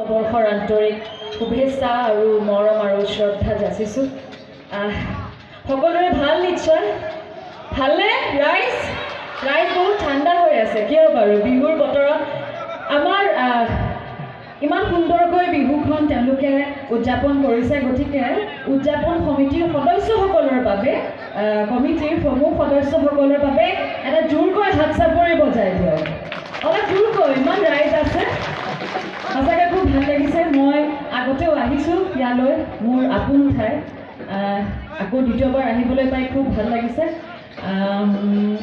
বৰ্ষৰ আন্তৰিক শুভেচ্ছা আৰু মৰম আৰু শ্ৰদ্ধা যাচিছোঁ। সকলোৰে ভাল নিশ্চয়? ভালনে ৰাইজ? ৰাইজ বহুত ঠাণ্ডা হৈ আছে কিয় বাৰু? বিহুৰ বতৰত আমাৰ ইমান সুন্দৰকৈ বিহুখন তেওঁলোকে উদযাপন কৰিছে, গতিকে উদযাপন সমিতিৰ সদস্যসকলৰ বাবে কমিটিৰ সমূহ সদস্যসকলৰ বাবে এটা জোৰকৈ হাত চাপৰি বজাই দিয়ক। অলপ জোৰকৈ, ইমান ৰাইজ আছে। সঁচাকৈ খুব ভাল লাগিছে। মই আগতেও আহিছোঁ ইয়ালৈ, মোৰ আপোন ঠাই। আকৌ দ্বিতীয়বাৰ আহিবলৈ পাই খুব ভাল লাগিছে।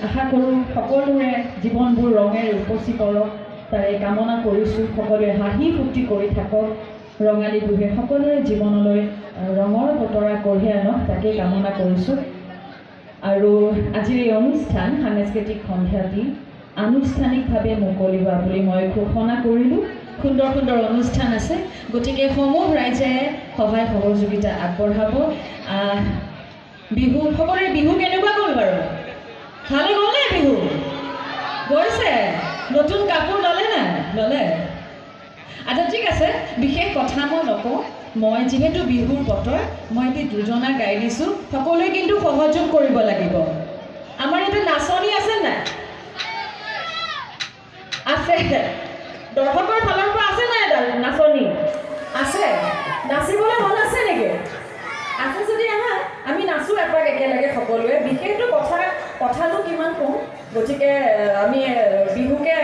আশা কৰোঁ সকলোৰে জীৱনবোৰ ৰঙেৰে উপচি পৰক, তাৰে কামনা কৰিছোঁ। সকলোৱে হাঁহি ফূৰ্তি কৰি থাকক, ৰঙালী বিহুৱে সকলোৰে জীৱনলৈ ৰঙৰ বতৰা কঢ়িয়াই আনক, তাকেই কামনা কৰিছোঁ। আৰু আজিৰ এই অনুষ্ঠান সাংস্কৃতিক সন্ধিয়াটি আনুষ্ঠানিকভাৱে মুকলি হোৱা বুলি মই ঘোষণা কৰিলোঁ। সুন্দৰ সুন্দৰ অনুষ্ঠান আছে, গতিকে সমূহ ৰাইজে সহায় সহযোগিতা আগবঢ়াব। বিহু, সকলোৰে বিহু কেনেকুৱা গ'ল বাৰু? ভালে গ'লনে বিহু? গৈছে? নতুন কাপোৰ ল'লে নাই? ল'লে? আচ্ছা ঠিক আছে, বিশেষ কথা মই নকওঁ। মই যিহেতু বিহুৰ বতৰ, মই এটি দুজনা গাই দিছোঁ, সকলোৱে কিন্তু সহযোগ কৰিব লাগিব। আমাৰ ইয়াতে নাচনি আছে নাই? আছে। দৰ্শকৰ ফালৰ পৰা আছে নাই নাচনি? আছে। নাচিবলৈ মন আছে নেকি? আছে যদি আহা, আমি নাচোঁ এপাক একেলগে সকলোৱে। বিশেষটো কথাটো কিমান কওঁ, গতিকে আমি বিহুকে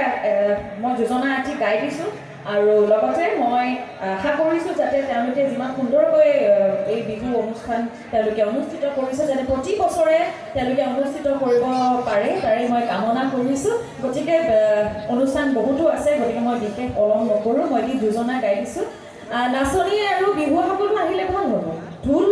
মই যোজনা এটি গাই দিছোঁ। আৰু লগতে মই আশা কৰিছোঁ যাতে তেওঁলোকে যিমান সুন্দৰকৈ এই বিহু অনুষ্ঠান তেওঁলোকে অনুষ্ঠিত কৰিছে, যাতে প্ৰতি বছৰে তেওঁলোকে অনুষ্ঠিত কৰিব পাৰে, তাৰে মই কামনা কৰিছোঁ। গতিকে অনুষ্ঠান বহুতো আছে, গতিকে মই বিশেষ পলম নকৰোঁ। মই এটি যোজনা গাই দিছোঁ। নাচনি আৰু বিহুৱা সকলো আহিলে ভাল হ'ব। ঢোল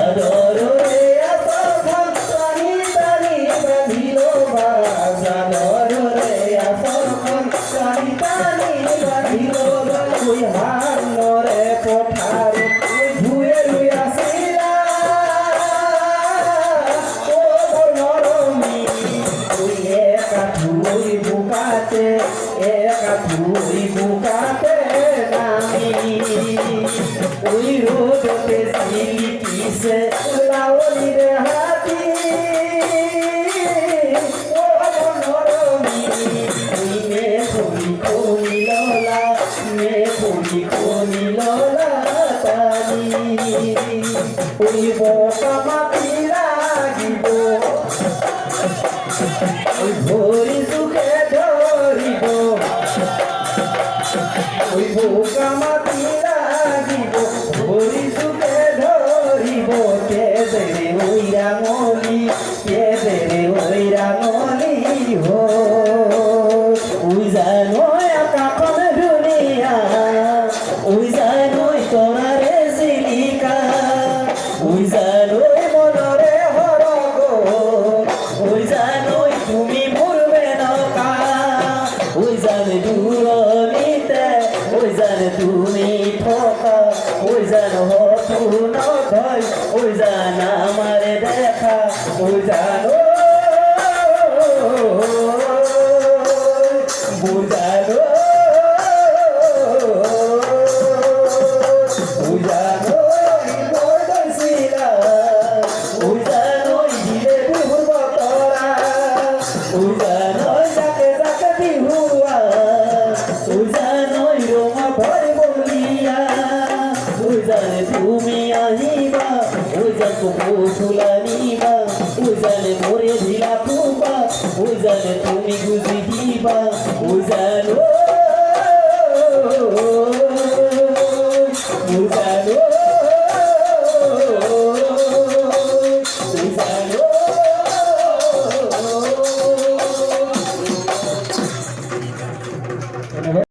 Adoro ওই হানরে পথারে ওই ভুয়ে রুই আসিলা ও নরমি ওই একা ধুই বুকাতে নামি ওই রোদতে সিলিকিছে লাউলি রে হাতি ও নরমি ওই মে ফুলি লোলা তানি ওই বোকা মাটি লাগিব ওই ভরি সুখে ধরিব ওই বোকা মাটি লাগিব ভরি সুখে ধরিব কেদেরে ওই রাঙলি হো ওই জানো আকাশন দুনিয়া ওই জানোই তরারে চিলিকা ওই জানোই মনরে হরগ ওই জানোই তুমি মোর মেনকা ওই জানে দূরনিতে ওই জানে তুমি থকা ওই জান হতু নয় ওই জান আমারে দেখা ওই জানো বুঝানো তুমি আহিবা ওই জানো ফুলানিবা ওই জানে মোরে ঢিলা ফুবা ওই জানে তুমি গুজি দিবা ওই জানো